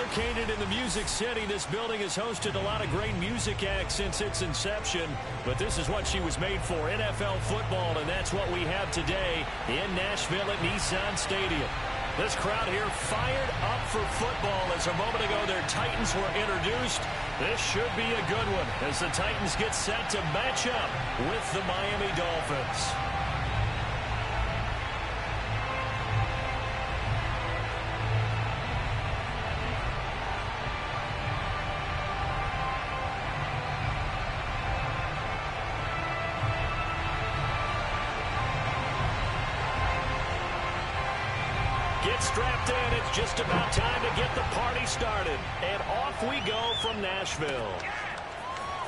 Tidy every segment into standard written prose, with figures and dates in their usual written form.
Located in the Music City, this building has hosted a lot of great music acts since its inception. But this is what she was made for, NFL football, and that's what we have today in Nashville at Nissan Stadium. This crowd here fired up for football as a moment ago their Titans were introduced. This should be a good one as the Titans get set to match up with the Miami Dolphins. Strapped in, it's just about time to get the party started. And off we go from Nashville.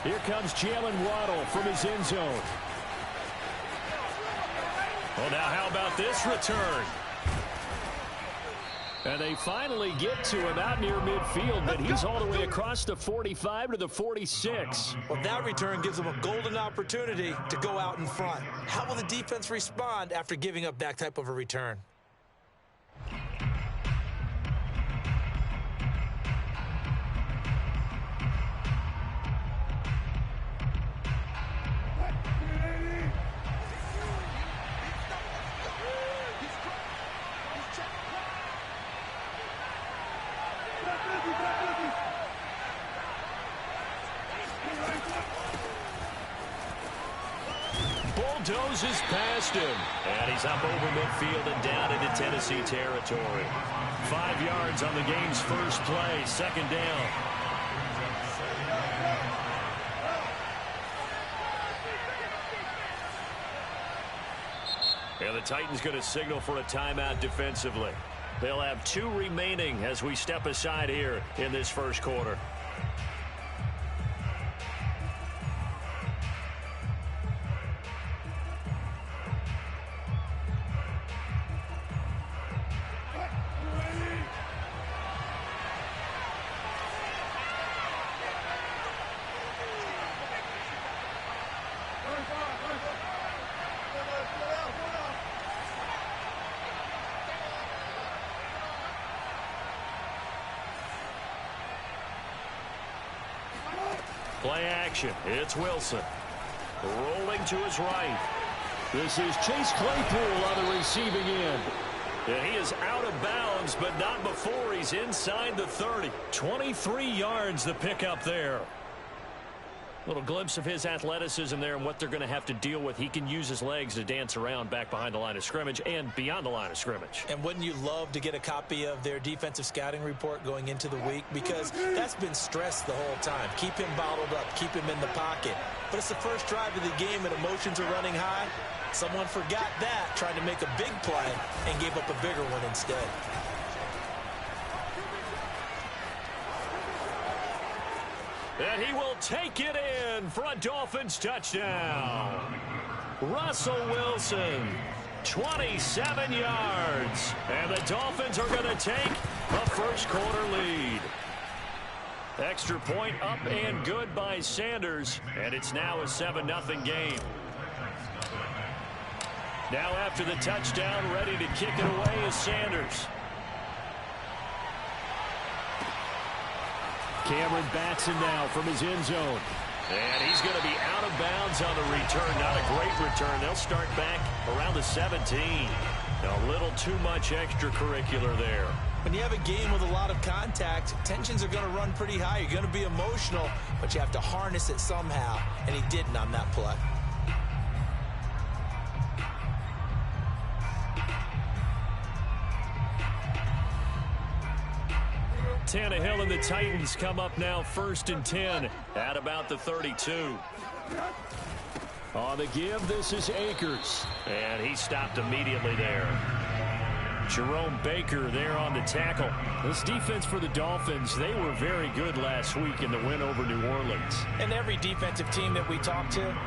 Here comes Jalen Waddle from his end zone. Well, now how about this return? And they finally get to him out near midfield, but he's all the way across the 45 to the 46. Well, that return gives them a golden opportunity to go out in front. How will the defense respond after giving up that type of a return? Bulldozes past him, and he's up over midfield and down into Tennessee territory. 5 yards on the game's first play, second down. And the Titans going to signal for a timeout defensively. They'll have 2 remaining as we step aside here in this first quarter. Play action. It's Wilson. Rolling to his right. This is Chase Claypool on the receiving end. And he is out of bounds, but not before he's inside the 30. 23 yards the pickup there. Little glimpse of his athleticism there and what they're going to have to deal with. He can use his legs to dance around back behind the line of scrimmage and beyond the line of scrimmage. And wouldn't you love to get a copy of their defensive scouting report going into the week? Because that's been stressed the whole time. Keep him bottled up. Keep him in the pocket. But it's the first drive of the game and emotions are running high. Someone forgot that, trying to make a big play, and gave up a bigger one instead. And he will take it in for a Dolphins touchdown. Russell Wilson, 27 yards. And the Dolphins are going to take a first quarter lead. Extra point up and good by Sanders. And it's now a 7-0 game. Now after the touchdown, ready to kick it away is Sanders. Cameron Batson now from his end zone. And he's going to be out of bounds on the return. Not a great return. They'll start back around the 17. A little too much extracurricular there. When you have a game with a lot of contact, tensions are going to run pretty high. You're going to be emotional, but you have to harness it somehow, and he didn't on that play. Tannehill and the Titans come up now 1st and 10 at about the 32. On the give, this is Akers. And he stopped immediately there. Jerome Baker there on the tackle. This defense for the Dolphins, they were very good last week in the win over New Orleans. And every defensive team that we talk to,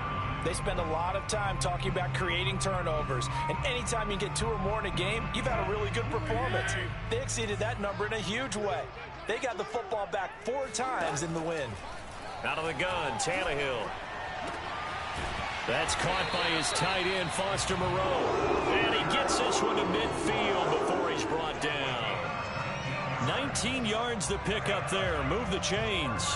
they spend a lot of time talking about creating turnovers. And anytime you get 2 or more in a game, you've had a really good performance. They exceeded that number in a huge way. They got the football back 4 times in the win. Out of the gun, Tannehill. That's caught by his tight end, Foster Moreau. And he gets this one to midfield before he's brought down. 19 yards to pick up there. Move the chains.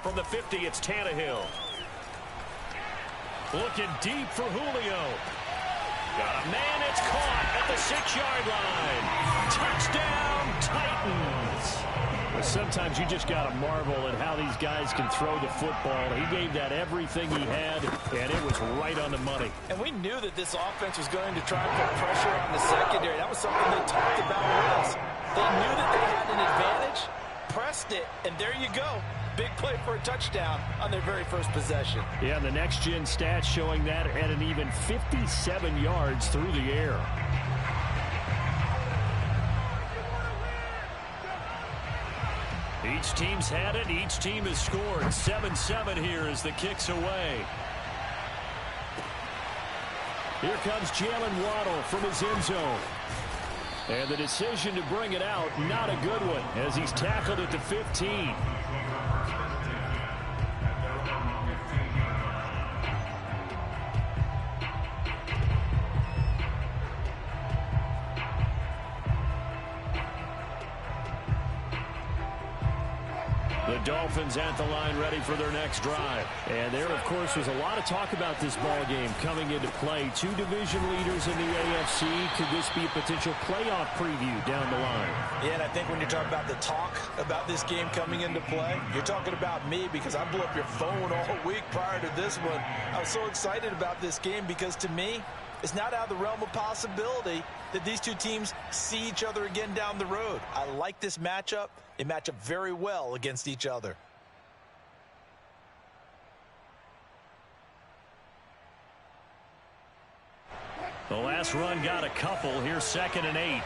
From the 50, it's Tannehill. Looking deep for Julio. Got a man, it's caught at the 6-yard line. Touchdown, Titans. Well, sometimes you just got to marvel at how these guys can throw the football. He gave that everything he had, and it was right on the money. And we knew that this offense was going to try and put pressure on the secondary. That was something they talked about with us. They knew that they had an advantage, pressed it, and there you go. Big play for a touchdown on their very first possession. Yeah, and the next-gen stats showing that at an even 57 yards through the air. Each team's had it. Each team has scored. 7-7 here as the kick's away. Here comes Jalen Waddle from his end zone. And the decision to bring it out, not a good one, as he's tackled at the 15. The Dolphins at the line ready for their next drive. And there, of course, was a lot of talk about this ball game coming into play. Two division leaders in the AFC. Could this be a potential playoff preview down the line? Yeah, and I think when you're talking about the talk about this game coming into play, you're talking about me because I blew up your phone all week prior to this one. I was so excited about this game because, to me, it's not out of the realm of possibility that these two teams see each other again down the road. I like this matchup. They match up very well against each other. The last run got a couple. Here's 2nd and 8.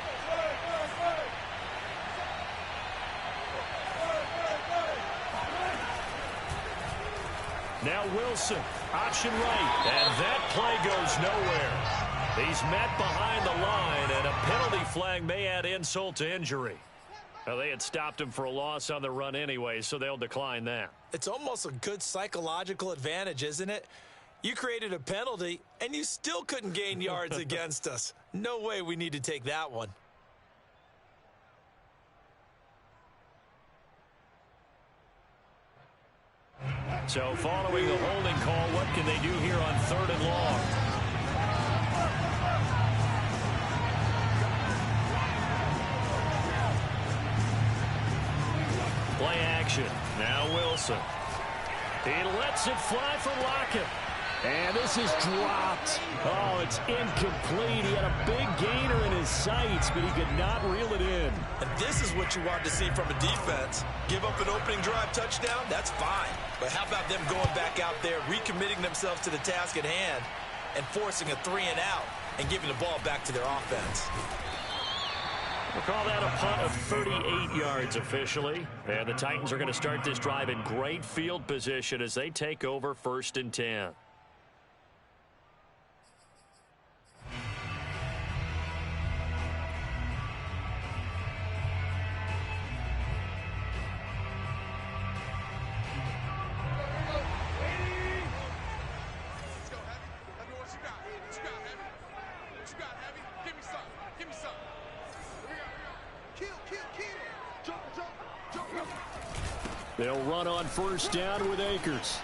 Now Wilson, option right, and that play goes nowhere. He's met behind the line, and a penalty flag may add insult to injury. Well, they had stopped him for a loss on the run anyway, so they'll decline that. It's almost a good psychological advantage, isn't it? You created a penalty, and you still couldn't gain yards against us. No way we need to take that one. So following the holding call, what can they do here on 3rd and long? Play action. Now Wilson. He lets it fly for Lockett. And this is dropped. Oh, it's incomplete. He had a big gainer in his sights, but he could not reel it in. And this is what you want to see from a defense. Give up an opening drive touchdown, that's fine. But how about them going back out there, recommitting themselves to the task at hand, and forcing a 3-and-out and giving the ball back to their offense? We'll call that a punt of 38 yards officially. And the Titans are going to start this drive in great field position as they take over 1st and 10. They'll run on 1st down with Akers.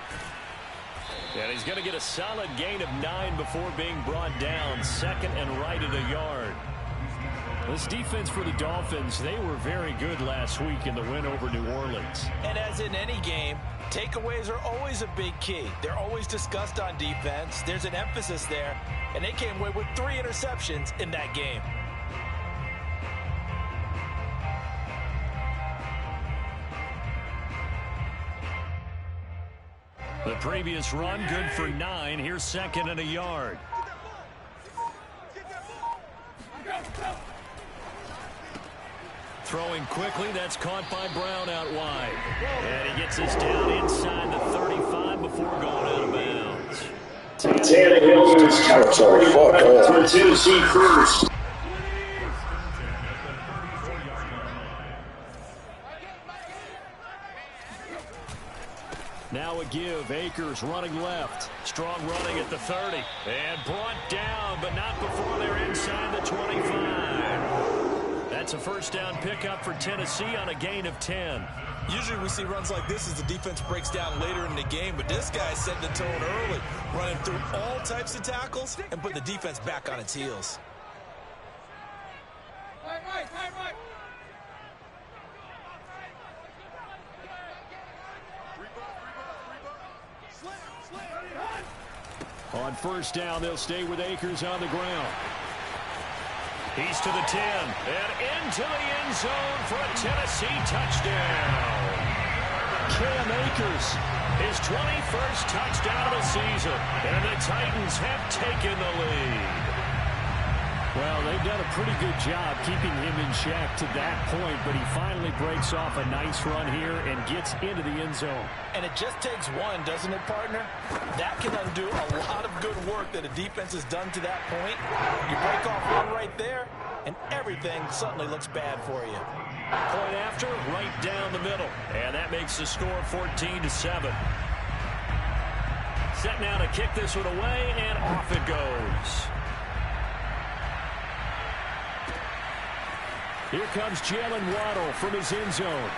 And he's going to get a solid gain of 9 before being brought down. 2nd and right at a yard. This defense for the Dolphins, they were very good last week in the win over New Orleans. And as in any game, takeaways are always a big key. They're always discussed on defense. There's an emphasis there. And they came away with 3 interceptions in that game. The previous run, good for 9. Here's 2nd and a yard. Throwing quickly, that's caught by Brown out wide. And he gets us down inside the 35 before going out of bounds. Tannehill's territory for Tennessee first. Now a give. Akers running left. Strong running at the 30. And brought down, but not before they're inside the 25. That's a first down pickup for Tennessee on a gain of 10. Usually we see runs like this as the defense breaks down later in the game, but this guy set the tone early, running through all types of tackles and put the defense back on its heels. On first down, they'll stay with Akers on the ground. He's to the 10 and into the end zone for a Tennessee touchdown. Cam Akers, his 21st touchdown of the season, and the Titans have taken the lead. Well, they've done a pretty good job keeping him in check to that point, but he finally breaks off a nice run here and gets into the end zone. And it just takes one, doesn't it, partner? That can undo a lot of good work that a defense has done to that point. You break off one right there, and everything suddenly looks bad for you. Point after, right down the middle. And that makes the score 14-7. Set now to kick this one away, and off it goes. Here comes Jalen Waddle from his end zone.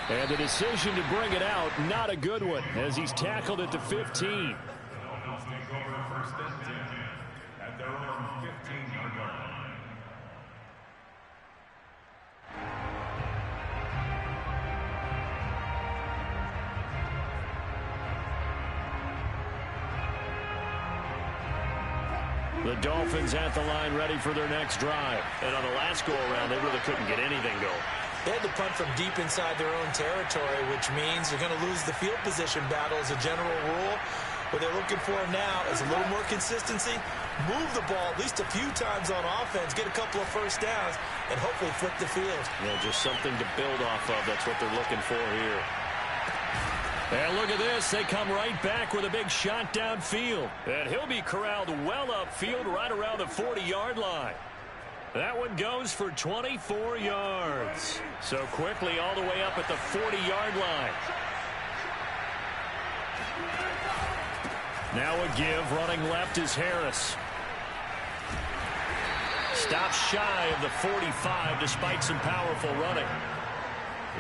And the decision to bring it out, not a good one, as he's tackled at the 15. The Dolphins at the line ready for their next drive. And on the last go-around, they really couldn't get anything going. They had to punt from deep inside their own territory, which means they're going to lose the field position battle as a general rule. What they're looking for now is a little more consistency, move the ball at least a few times on offense, get a couple of first downs, and hopefully flip the field. Yeah, just something to build off of. That's what they're looking for here. And look at this. They come right back with a big shot downfield. And he'll be corralled well upfield right around the 40-yard line. That one goes for 24 yards. So quickly all the way up at the 40-yard line. Now a give. Running left is Harris. Stops shy of the 45 despite some powerful running.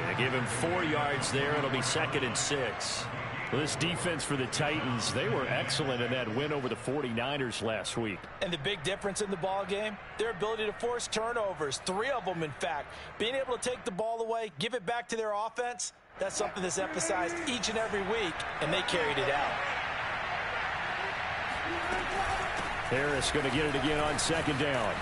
They give him 4 yards there. It'll be 2nd and 6. Well, this defense for the Titans, they were excellent in that win over the 49ers last week. And the big difference in the ball game, their ability to force turnovers, 3 of them, in fact. Being able to take the ball away, give it back to their offense, that's something that's emphasized each and every week, and they carried it out. Harris going to get it again on 2nd down.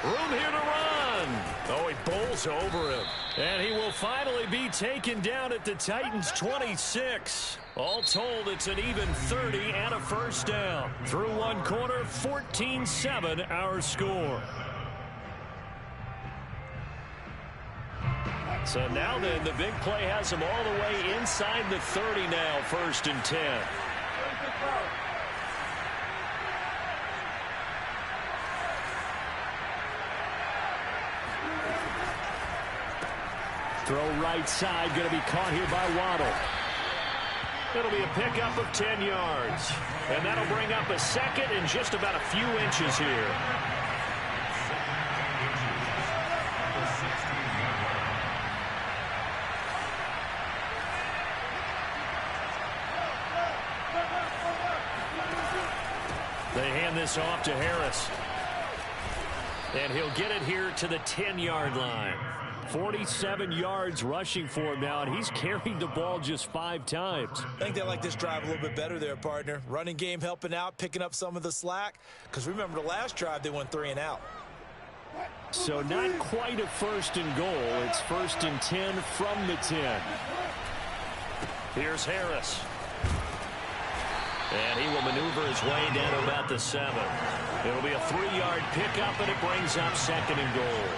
Room here to run. Oh, he bowls over him. And he will finally be taken down at the Titans' 26. All told, it's an even 30 and a first down. Through one quarter, 14-7 our score. So now then, the big play has him all the way inside the 30 now, 1st and 10. Throw right side, going to be caught here by Waddle. It'll be a pickup of 10 yards. And that'll bring up a 2nd and just about a few inches here. They hand this off to Harris. And he'll get it here to the 10-yard line. 47 yards rushing for him now, and he's carried the ball just 5 times. I think they like this drive a little bit better there, partner. Running game helping out, picking up some of the slack. Because remember, the last drive, they went 3 and out. So not quite a 1st and goal. It's 1st and 10 from the 10. Here's Harris. And he will maneuver his way down to about the 7. It'll be a 3-yard pickup, and it brings up 2nd and goal.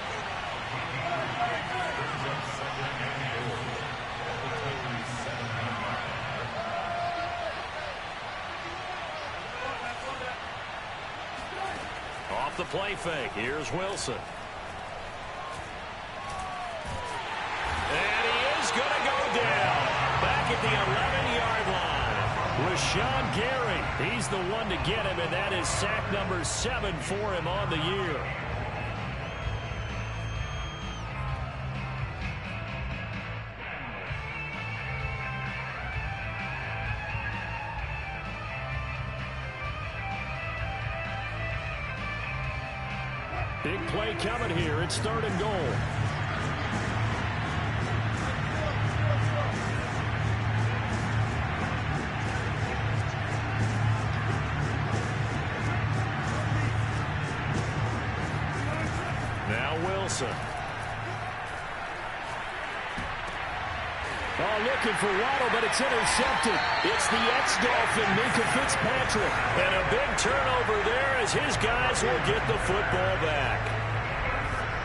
Off the play fake. Here's Wilson. And he is going to go down. Back at the Rashawn Gary. He's the one to get him, and that is sack number 7 for him on the year. Big play coming here. It's 3rd and goal. Now Wilson. Oh, looking for Waddle, but it's intercepted. It's the ex-Dolphin, Minka Fitzpatrick. And a big turnover there as his guys will get the football back.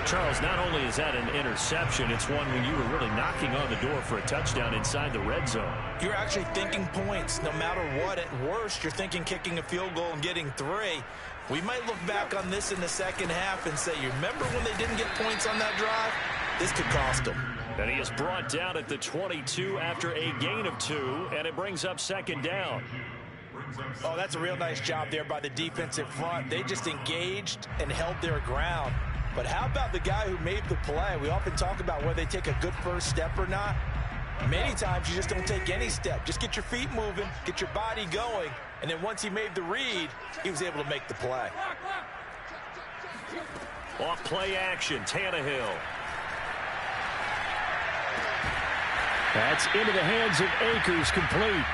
Charles, not only is that an interception, it's one when you were really knocking on the door for a touchdown inside the red zone. You're actually thinking points. No matter what, at worst, you're thinking kicking a field goal and getting 3. We might look back on this in the second half and say, you remember when they didn't get points on that drive? This could cost them. And he is brought down at the 22 after a gain of 2, and it brings up 2nd down. Oh, that's a real nice job there by the defensive front. They just engaged and held their ground. But how about the guy who made the play? We often talk about whether they take a good first step or not. Many times you just don't take any step. Just get your feet moving, get your body going, and then once he made the read, he was able to make the play. Off play action, Tannehill. That's into the hands of Akers, complete.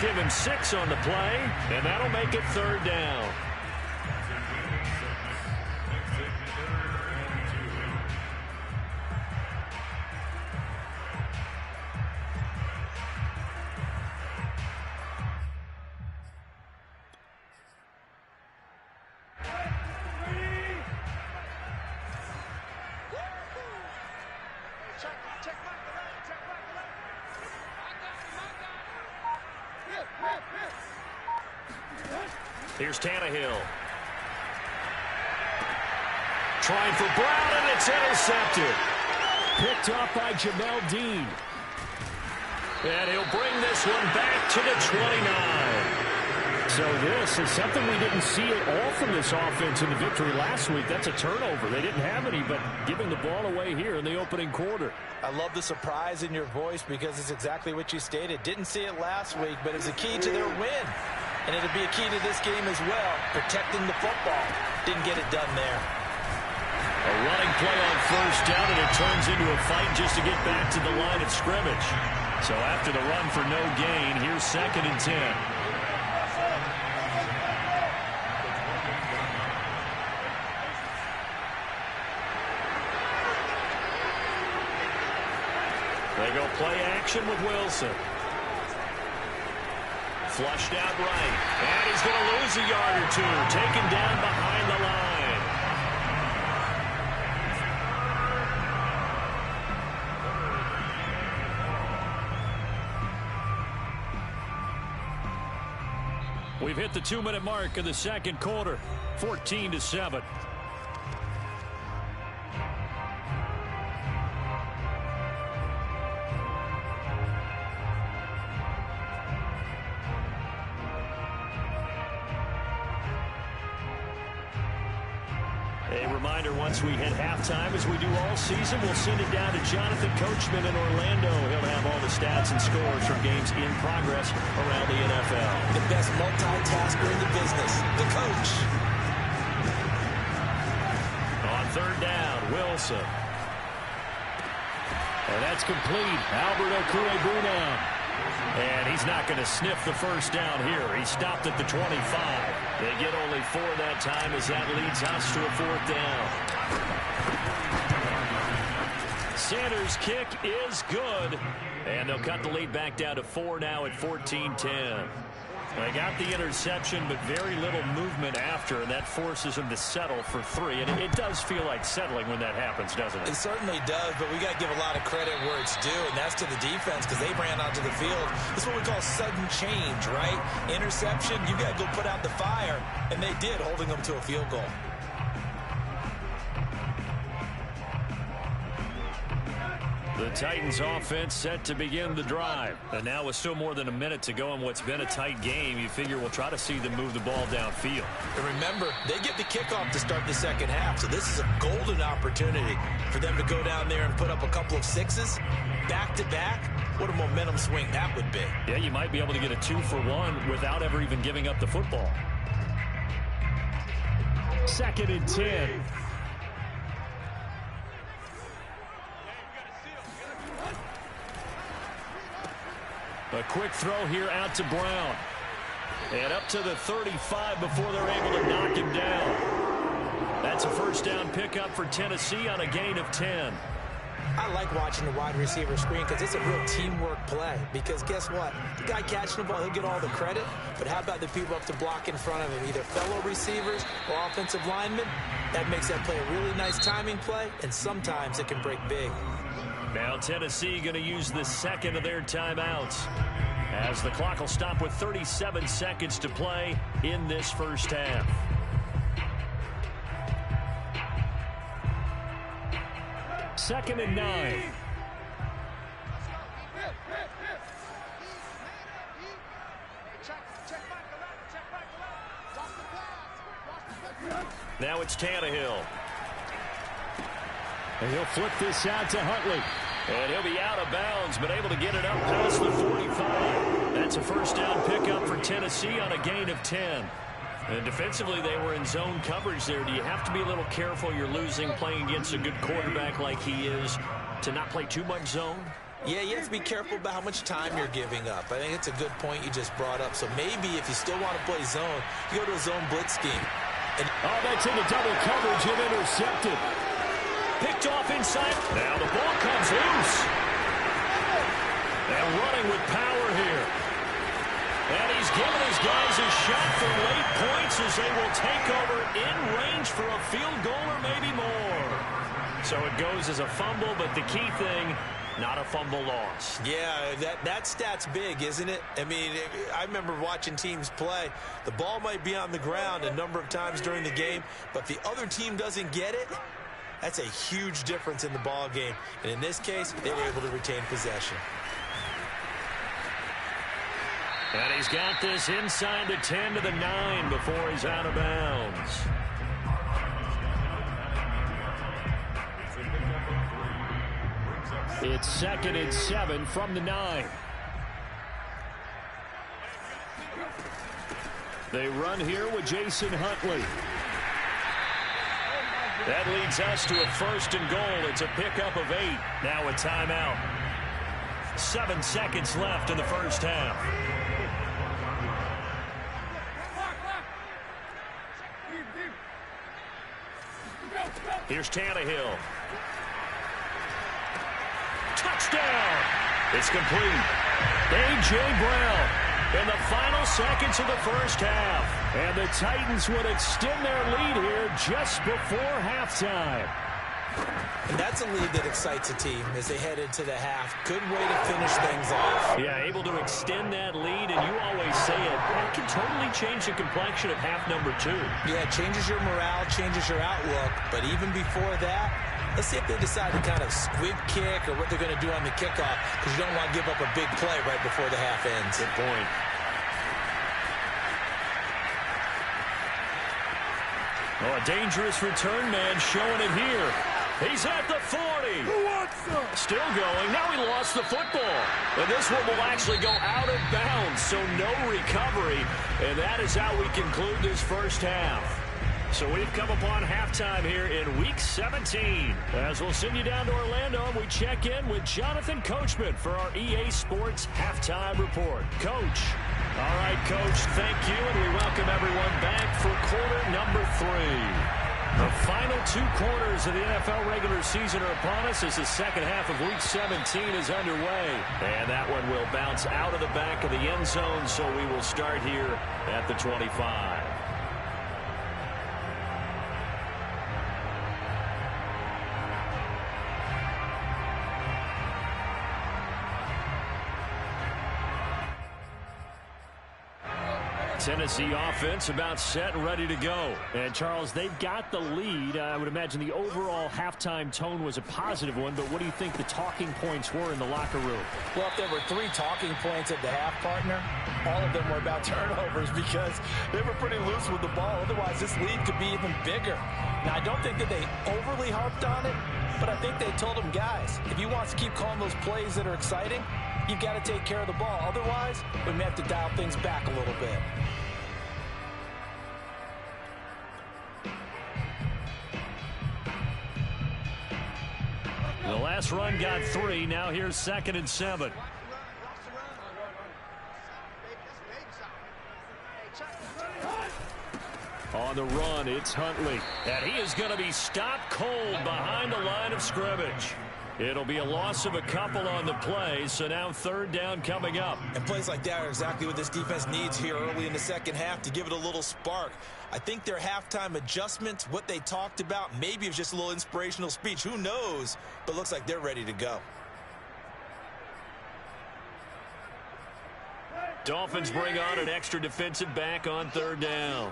Give him 6 on the play, and that'll make it 3rd down. Here's Tannehill. Trying for Brown, and it's intercepted. Picked off by Jamel Dean. And he'll bring this one back to the 29. So this is something we didn't see at all from this offense in the victory last week. That's a turnover. They didn't have any, but giving the ball away here in the opening quarter. I love the surprise in your voice because it's exactly what you stated. Didn't see it last week, but it's a key to their win. And it'll be a key to this game as well, protecting the football. Didn't get it done there. A running play on 1st down, and it turns into a fight just to get back to the line of scrimmage. So after the run for no gain, here's 2nd and 10. They go play action with Wilson. Flushed out right. And he's going to lose a yard or 2. Taken down behind the line. We've hit the 2-minute mark of the 2nd quarter. 14-7. A reminder, once we hit halftime, as we do all season, we'll send it down to Jonathan Coachman in Orlando. He'll have all the stats and scores from games in progress around the NFL. The best multitasker in the business, the coach. On 3rd down, Wilson. And that's complete. Albert Okwuegbunam. And he's not going to sniff the 1st down here. He stopped at the 25. They get only 4 that time as that leads us to a 4th down. Sanders' kick is good. And they'll cut the lead back down to 4 now at 14-10. They got the interception, but very little movement after, and that forces them to settle for 3. And it does feel like settling when that happens, doesn't it? It certainly does, but we got to give a lot of credit where it's due, and that's to the defense because they ran onto the field. This is what we call sudden change, right? Interception, you got to go put out the fire, and they did, holding them to a field goal. The Titans offense set to begin the drive. And now with still more than a minute to go in what's been a tight game, you figure we'll try to see them move the ball downfield. And remember, they get the kickoff to start the second half, so this is a golden opportunity for them to go down there and put up a couple of sixes back-to-back. What a momentum swing that would be. Yeah, you might be able to get a 2-for-1 without ever even giving up the football. 2nd and 10. A quick throw here out to Brown. And up to the 35 before they're able to knock him down. That's a first down pickup for Tennessee on a gain of 10. I like watching the wide receiver screen because it's a real teamwork play. Because guess what? The guy catching the ball, he'll get all the credit. But how about the people up to block in front of him, either fellow receivers or offensive linemen? That makes that play a really nice timing play, and sometimes it can break big. Now Tennessee going to use the second of their timeouts, as the clock will stop with 37 seconds to play in this first half. Second and 9. Now it's Tannehill. And he'll flip this out to Huntley. And he'll be out of bounds, but able to get it up past the 45. That's a first down pickup for Tennessee on a gain of 10. And defensively, they were in zone coverage there. Do you have to be a little careful you're losing playing against a good quarterback like he is to not play too much zone? Yeah, you have to be careful about how much time you're giving up. I think it's a good point you just brought up. So maybe if you still want to play zone, you go to a zone blitz scheme. And that's into double coverage and intercepted. Picked off inside. Now the ball comes loose. And running with power here. And he's giving his guys a shot for late points as they will take over in range for a field goal or maybe more. So it goes as a fumble, but the key thing, not a fumble loss. Yeah, that stat's big, isn't it? I mean, I remember watching teams play. The ball might be on the ground a number of times during the game, but if the other team doesn't get it, that's a huge difference in the ball game. And in this case, they were able to retain possession. And he's got this inside the 10 to the 9 before he's out of bounds. It's 2nd and 7 from the 9. They run here with Jason Huntley. That leads us to a 1st and goal. It's a pickup of 8. Now a timeout. 7 seconds left in the first half. Here's Tannehill. Touchdown! It's complete. A.J. Brown in the final seconds of the first half. And the Titans would extend their lead here just before halftime. And that's a lead that excites a team as they head into the half. Good way to finish things off. Yeah, able to extend that lead, and you always say it, that can totally change the complexion of half number 2. Yeah, it changes your morale, changes your outlook. But even before that, let's see if they decide to kind of squib kick or what they're going to do on the kickoff, because you don't want to give up a big play right before the half ends. Good point. Oh, a dangerous return man showing it here. He's at the 40. Still going. Now he lost the football. And this one will actually go out of bounds, so no recovery. And that is how we conclude this first half. So we've come upon halftime here in Week 17. As we'll send you down to Orlando, and we check in with Jonathan Coachman for our EA Sports Halftime Report. Coach. All right, Coach, thank you, and we welcome everyone back for quarter number 3. The final 2 quarters of the NFL regular season are upon us as the second half of Week 17 is underway. And that one will bounce out of the back of the end zone, so we will start here at the 25. Tennessee offense about set and ready to go. And, Charles, they've got the lead. I would imagine the overall halftime tone was a positive one, but what do you think the talking points were in the locker room? Well, if there were 3 talking points at the half, partner, all of them were about turnovers because they were pretty loose with the ball. Otherwise, this lead could be even bigger. Now, I don't think that they overly harped on it, but I think they told them, guys, if you want to keep calling those plays that are exciting, you've got to take care of the ball. Otherwise, we may have to dial things back a little bit. The last run got 3. Now here's 2nd and 7. On the run, it's Huntley. And he is going to be stopped cold behind the line of scrimmage. It'll be a loss of a couple on the play, so now 3rd down coming up. And plays like that are exactly what this defense needs here early in the second half to give it a little spark. I think their halftime adjustments, what they talked about, maybe it was just a little inspirational speech. Who knows? But looks like they're ready to go. Dolphins bring on an extra defensive back on 3rd down.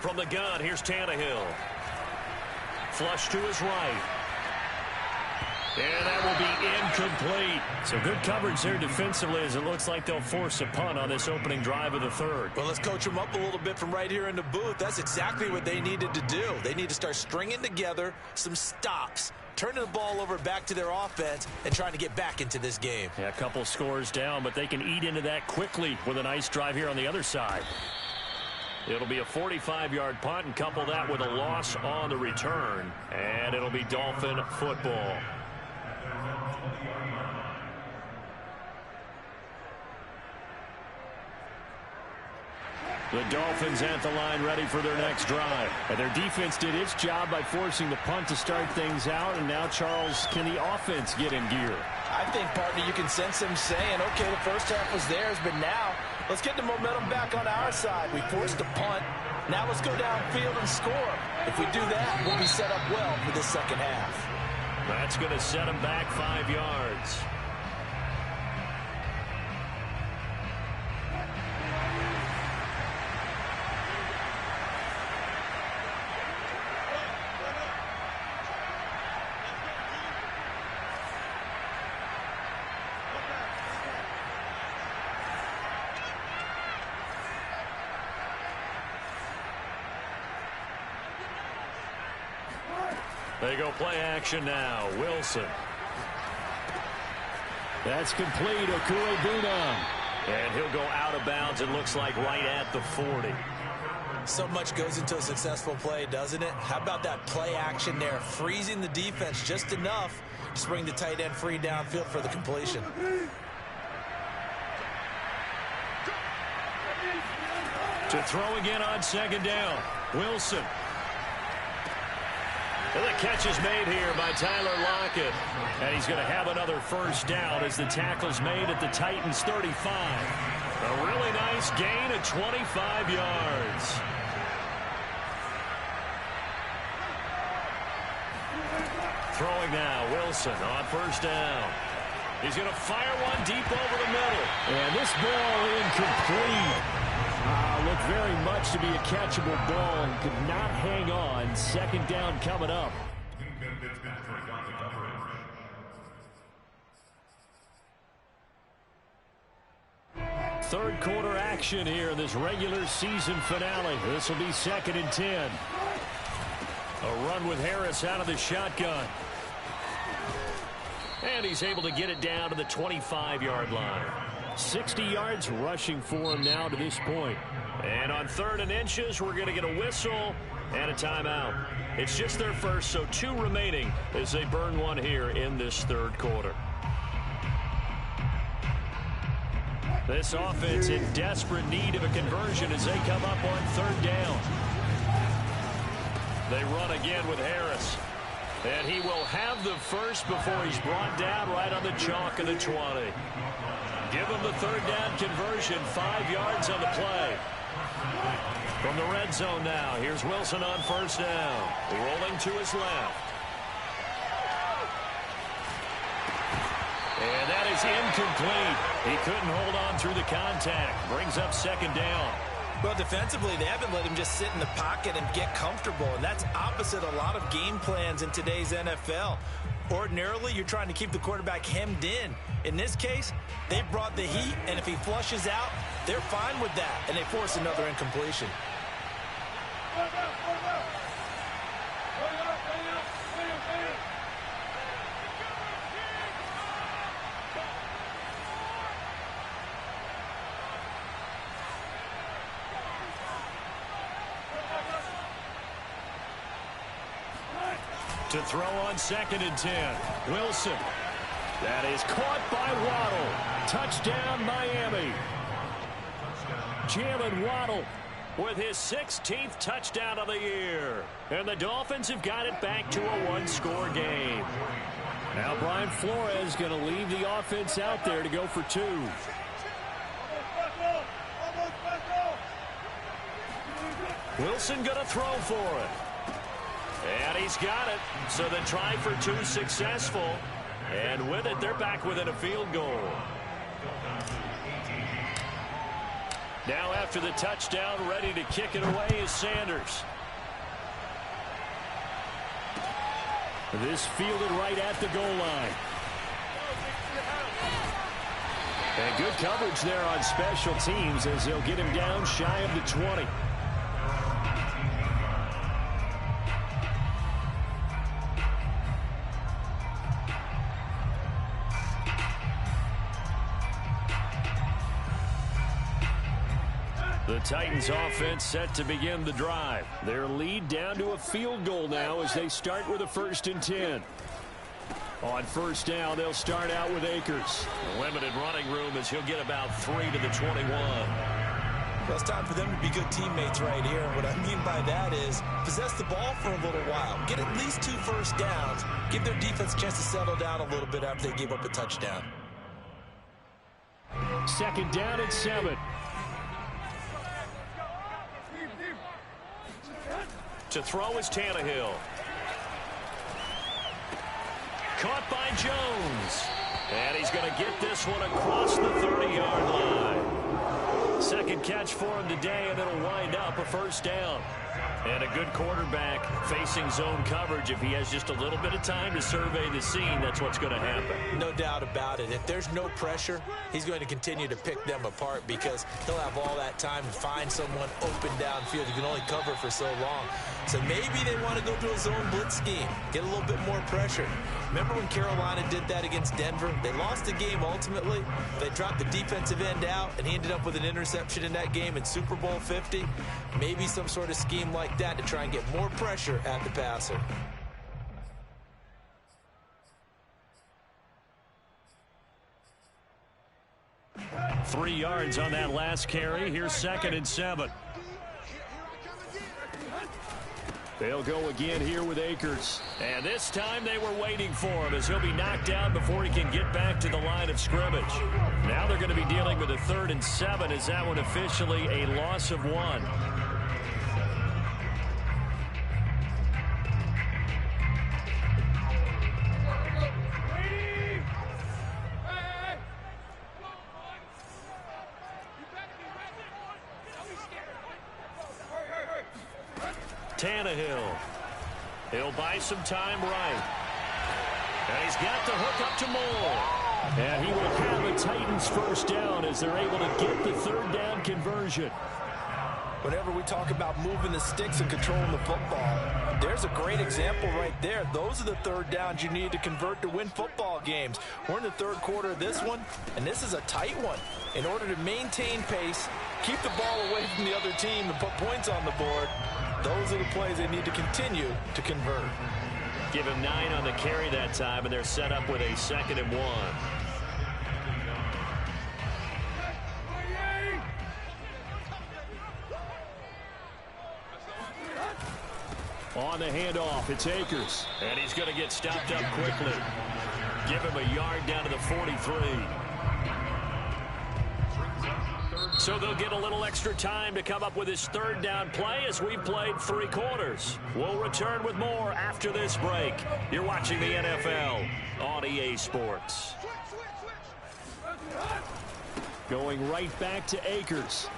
From the gun, here's Tannehill. Flush to his right. And that will be incomplete. So good coverage there defensively as it looks like they'll force a punt on this opening drive of the 3rd. Well, let's coach them up a little bit from right here in the booth. That's exactly what they needed to do. They need to start stringing together some stops, turning the ball over back to their offense, and trying to get back into this game. Yeah, a couple scores down, but they can eat into that quickly with a nice drive here on the other side. It'll be a 45-yard punt and couple that with a loss on the return. And it'll be Dolphin football. The Dolphins at the line ready for their next drive. And their defense did its job by forcing the punt to start things out. And now, Charles, can the offense get in gear? I think, partner, you can sense them saying, okay, the first half was theirs, but now let's get the momentum back on our side. We forced a punt. Now let's go downfield and score. If we do that, we'll be set up well for this second half. That's going to set them back 5 yards. They go play action now. Wilson. That's complete. Okuebuna. And he'll go out of bounds, it looks like, right at the 40. So much goes into a successful play, doesn't it? How about that play action there? Freezing the defense just enough to bring the tight end free downfield for the completion. To throw again on 2nd down. Wilson. And the catch is made here by Tyler Lockett. And he's going to have another first down as the tackle's made at the Titans' 35. A really nice gain of 25 yards. Throwing now, Wilson on 1st down. He's going to fire one deep over the middle. And this ball incomplete. Looked very much to be a catchable ball and could not hang on. 2nd down coming up. Third quarter action here in this regular season finale. This will be 2nd and 10. A run with Harris out of the shotgun. And he's able to get it down to the 25-yard line. 60 yards rushing for him now to this point. And on 3rd and inches, we're going to get a whistle and a timeout. It's just their first, so 2 remaining as they burn one here in this 3rd quarter. This offense in desperate need of a conversion as they come up on 3rd down. They run again with Harris. And he will have the first before he's brought down right on the chalk of the 20. Give him the 3rd down conversion, 5 yards on the play. From the red zone now, here's Wilson on 1st down. Rolling to his left. And that is incomplete. He couldn't hold on through the contact. Brings up second down. Well, defensively, they haven't let him just sit in the pocket and get comfortable, and that's opposite a lot of game plans in today's NFL. Ordinarily, you're trying to keep the quarterback hemmed in. In this case, they brought the heat, and if he flushes out, they're fine with that, and they force another incompletion. To throw on 2nd and 10. Wilson. That is caught by Waddle. Touchdown, Miami. Jalen Waddle with his 16th touchdown of the year. And the Dolphins have got it back to a one-score game. Now Brian Flores going to leave the offense out there to go for 2. Wilson going to throw for it. And he's got it. So the try for 2 successful. And with it, they're back within a field goal. Now after the touchdown, ready to kick it away is Sanders. This fielded right at the goal line. And good coverage there on special teams as they'll get him down shy of the 20. The Titans offense set to begin the drive. Their lead down to a field goal now as they start with a 1st and 10. On 1st down, they'll start out with Akers. Limited running room as he'll get about 3 to the 21. Well, it's time for them to be good teammates right here. And what I mean by that is possess the ball for a little while. Get at least 2 first downs. Give their defense a chance to settle down a little bit after they give up a touchdown. 2nd down and 7. To throw is Tannehill. Caught by Jones. And he's going to get this one across the 30-yard line. Second catch for him today, and it'll wind up a 1st down. And a good quarterback facing zone coverage. If he has just a little bit of time to survey the scene, that's what's going to happen. No doubt about it. If there's no pressure, he's going to continue to pick them apart because he'll have all that time to find someone open downfield. He can only cover for so long. So maybe they want to go to a zone blitz scheme, get a little bit more pressure. Remember when Carolina did that against Denver? They lost the game ultimately. They dropped the defensive end out, and he ended up with an interception in that game in Super Bowl 50. Maybe some sort of scheme like that to try and get more pressure at the passer. Three yards on that last carry. Here's 2nd and 7. They'll go again here with Akers. And this time they were waiting for him as he'll be knocked down before he can get back to the line of scrimmage. Now they're going to be dealing with a 3rd and 7 as that one officially a loss of 1. Tannehill. He'll buy some time right. And he's got the hook up to Moore. And he will have a Titans 1st down as they're able to get the 3rd down conversion. Whenever we talk about moving the sticks and controlling the football, there's a great example right there. Those are the 3rd downs you need to convert to win football games. We're in the 3rd quarter of this one, and this is a tight one. In order to maintain pace, keep the ball away from the other team, and put points on the board, those are the plays they need to continue to convert. Give him 9 on the carry that time, and they're set up with a 2nd and 1. On the handoff, it's Akers. And he's going to get stopped up quickly. Give him a yard down to the 43. So they'll get a little extra time to come up with his 3rd down play as we've played 3 quarters. We'll return with more after this break. You're watching the NFL on EA Sports. Going right back to Akers.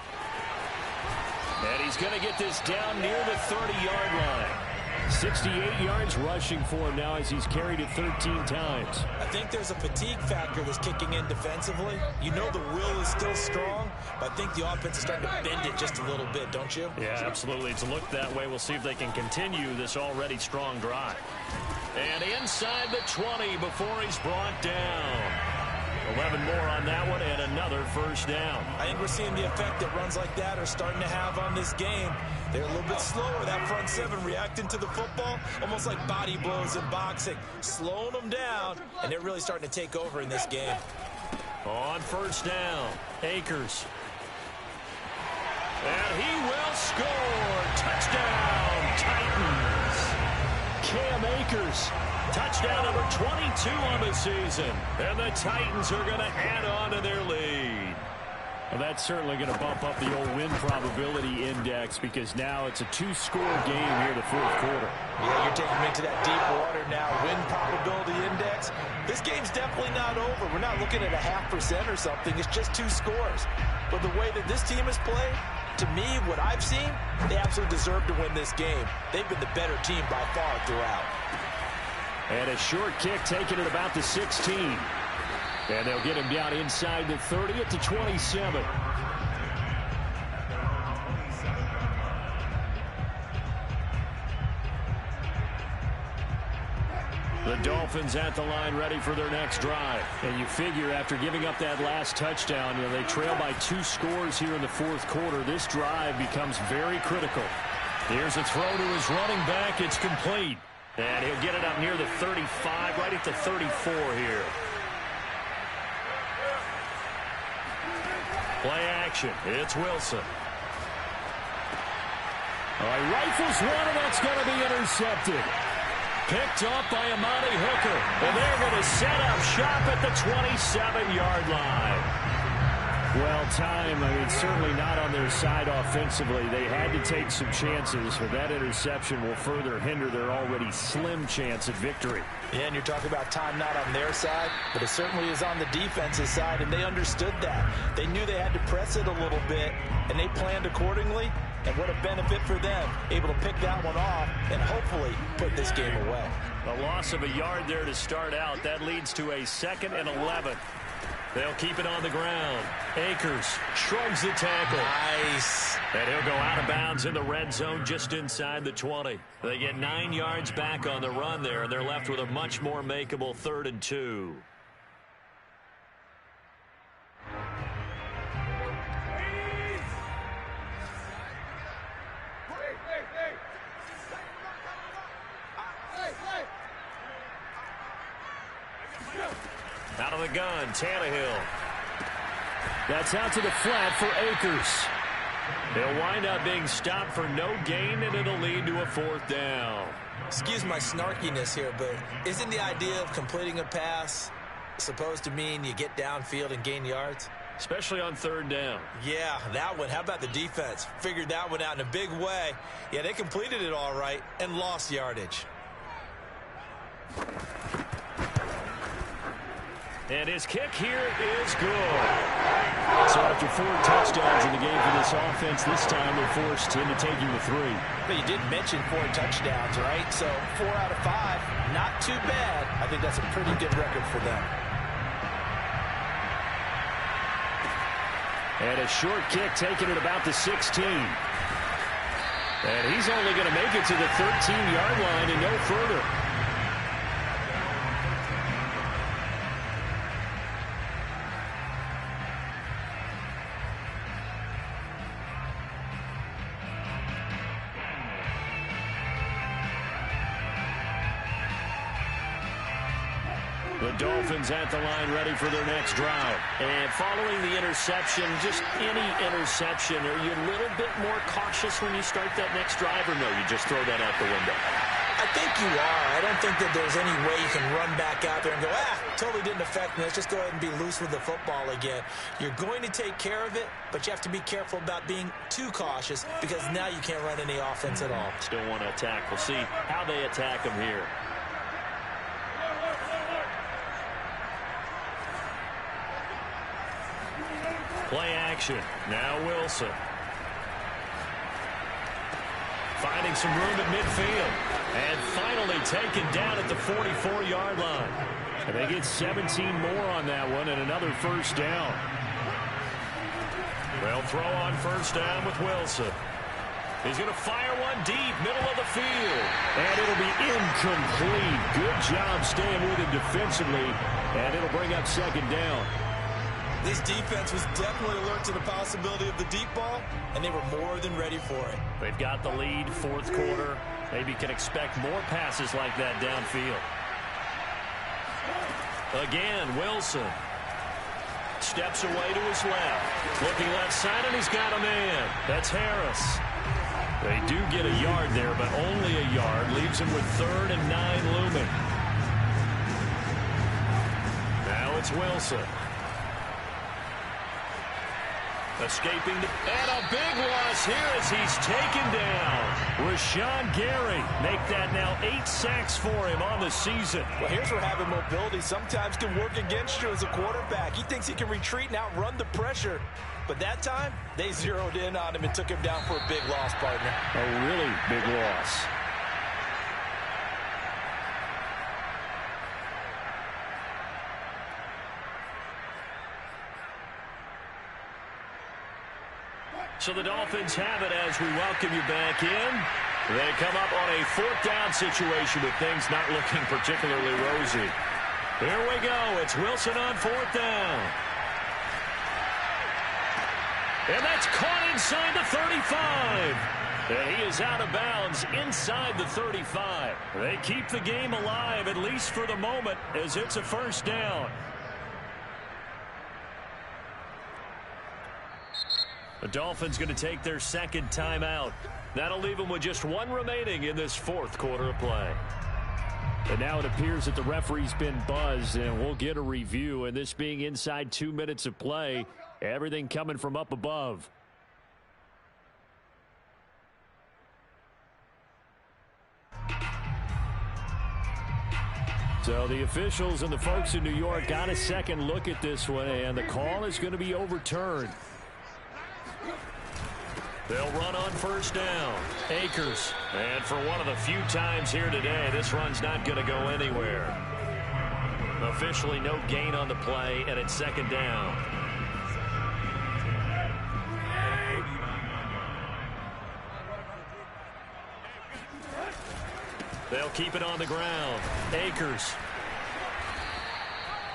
And he's going to get this down near the 30-yard line. 68 yards rushing for him now as he's carried it 13 times. I think there's a fatigue factor that's kicking in defensively. You know the will is still strong, but I think the offense is starting to bend it just a little bit, don't you? Yeah, absolutely. It's looked that way. We'll see if they can continue this already strong drive. And inside the 20 before he's brought down. 11 more on that one and another first down. I think we're seeing the effect that runs like that are starting to have on this game. They're a little bit slower, that front seven, reacting to the football, almost like body blows in boxing, slowing them down, and they're really starting to take over in this game. On first down, Akers. And he will score. Touchdown, Titans. Cam Akers. Touchdown number 22 on the season. And the Titans are going to add on to their lead. Well, that's certainly going to bump up the old win probability index because now it's a two-score game here the fourth quarter. Yeah, you're taking me to that deep water now. Win probability index. This game's definitely not over. We're not looking at a 0.5% or something. It's just two scores. But the way that this team has played, to me, what I've seen, they absolutely deserve to win this game. They've been the better team by far throughout. And a short kick taken at about the 16. And they'll get him down inside the 30 at the 27. The Dolphins at the line ready for their next drive. And you figure after giving up that last touchdown, they trail by 2 scores here in the fourth quarter. This drive becomes very critical. Here's a throw to his running back. It's complete. And he'll get it up near the 35, right at the 34 here. Play action. It's Wilson. All right, rifles one, and that's going to be intercepted. Picked up by Amani Hooker. And they're going to set up shop at the 27-yard line. Well, certainly not on their side offensively. They had to take some chances, but that interception will further hinder their already slim chance at victory. Yeah, and you're talking about time not on their side, but it certainly is on the defense's side, and they understood that. They knew they had to press it a little bit, and they planned accordingly, and what a benefit for them, able to pick that one off and hopefully put this game away. A loss of a yard there to start out. That leads to a 2nd and 11. They'll keep it on the ground. Akers shrugs the tackle. Nice. And he'll go out of bounds in the red zone just inside the 20. They get 9 yards back on the run there, and they're left with a much more makeable 3rd and 2. Out of the gun, Tannehill. That's out to the flat for Akers. He'll wind up being stopped for no gain, and it'll lead to a 4th down. Excuse my snarkiness here, but isn't the idea of completing a pass supposed to mean you get downfield and gain yards? Especially on 3rd down. Yeah, that one. How about the defense? Figured that one out in a big way. Yeah, they completed it all right and lost yardage. And his kick here is good. So after 4 touchdowns in the game for this offense, this time they're forced into taking the 3. But you did mention 4 touchdowns, right? So 4 out of 5, not too bad. I think that's a pretty good record for them. And a short kick taken at about the 16. And he's only going to make it to the 13-yard line and no further. The Dolphins at the line ready for their next drive. And following the interception, just any interception, are you a little bit more cautious when you start that next drive, or no, you just throw that out the window? I think you are. I don't think that there's any way you can run back out there and go, totally didn't affect me. Let's just go ahead and be loose with the football again. You're going to take care of it, but you have to be careful about being too cautious because now you can't run any offense at all. Still want to attack. We'll see how they attack them here. Play action. Now Wilson. Finding some room at midfield. And finally taken down at the 44-yard line. And they get 17 more on that one and another first down. They'll throw on first down with Wilson. He's going to fire one deep, middle of the field. And it'll be incomplete. Good job staying with him defensively. And it'll bring up second down. This defense was definitely alert to the possibility of the deep ball, and they were more than ready for it. They've got the lead, fourth quarter. Maybe can expect more passes like that downfield. Again, Wilson. Steps away to his left. Looking left side, and he's got a man. That's Harris. They do get a yard there, but only a yard. Leaves him with 3rd and 9 looming. Now it's Wilson. Escaping, and a big loss here as he's taken down. Rashawn Gary make that now 8 sacks for him on the season. Well, here's where having mobility sometimes can work against you as a quarterback. He thinks he can retreat and outrun the pressure. But that time, they zeroed in on him and took him down for a big loss, partner. A really big loss. So the Dolphins have it as we welcome you back in. They come up on a 4th down situation with things not looking particularly rosy. Here we go. It's Wilson on 4th down. And that's caught inside the 35. And he is out of bounds inside the 35. They keep the game alive, at least for the moment, as it's a first down. The Dolphins going to take their second timeout. That'll leave them with just 1 remaining in this 4th quarter of play. And now it appears that the referee's been buzzed, and we'll get a review. And this being inside 2 minutes of play, everything coming from up above. So the officials and the folks in New York got a second look at this one, and the call is going to be overturned. They'll run on first down. Akers. And for one of the few times here today, this run's not going to go anywhere. Officially no gain on the play, and it's second down. They'll keep it on the ground. Akers.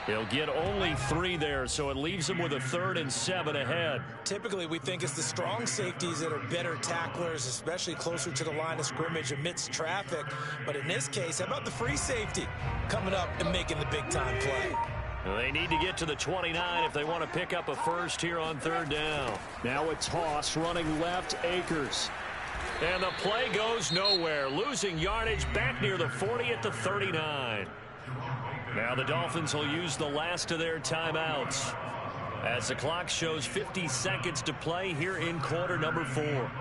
He'll get only 3 there, so it leaves him with a 3rd and 7 ahead. Typically, we think it's the strong safeties that are better tacklers, especially closer to the line of scrimmage amidst traffic. But in this case, how about the free safety coming up and making the big-time play? They need to get to the 29 if they want to pick up a first here on 3rd down. Now a toss running left, Akers. And the play goes nowhere, losing yardage back near the 40 at the 39. Now the Dolphins will use the last of their timeouts as the clock shows 50 seconds to play here in quarter number 4.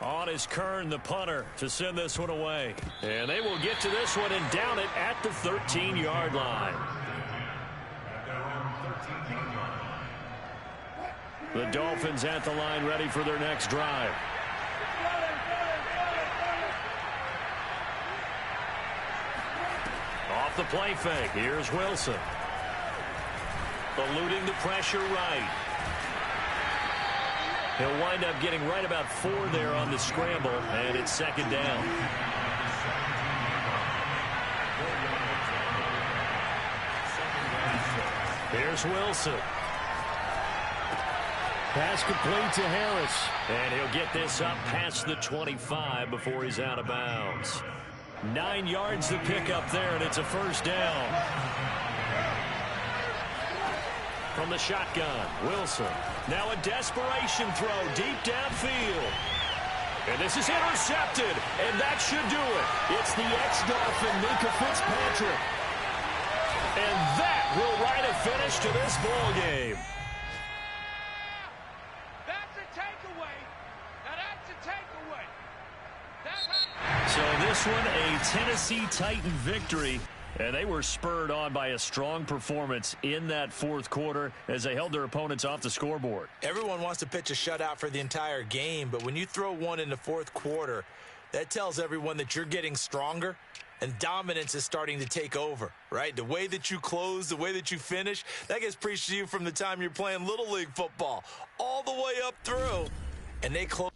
On is Kern, the punter, to send this one away. And they will get to this one and down it at the 13-yard line. The Dolphins at the line ready for their next drive. Off the play fake. Here's Wilson. Eluding the pressure right. He'll wind up getting right about 4 there on the scramble, and it's second down. Here's Wilson. Pass complete to Harris. And he'll get this up past the 25 before he's out of bounds. 9 yards to pick up there, and it's a first down. From the shotgun, Wilson. Now a desperation throw deep downfield. And this is intercepted, and that should do it. It's the ex-Dolphin, Minka Fitzpatrick. And that will write a finish to this ball game. That's a takeaway. Now that's a takeaway. So this one, a Tennessee Titan victory. And they were spurred on by a strong performance in that fourth quarter as they held their opponents off the scoreboard. Everyone wants to pitch a shutout for the entire game, but when you throw one in the fourth quarter, that tells everyone that you're getting stronger and dominance is starting to take over, right? The way that you close, the way that you finish, that gets preached to you from the time you're playing Little League football all the way up through, and they close.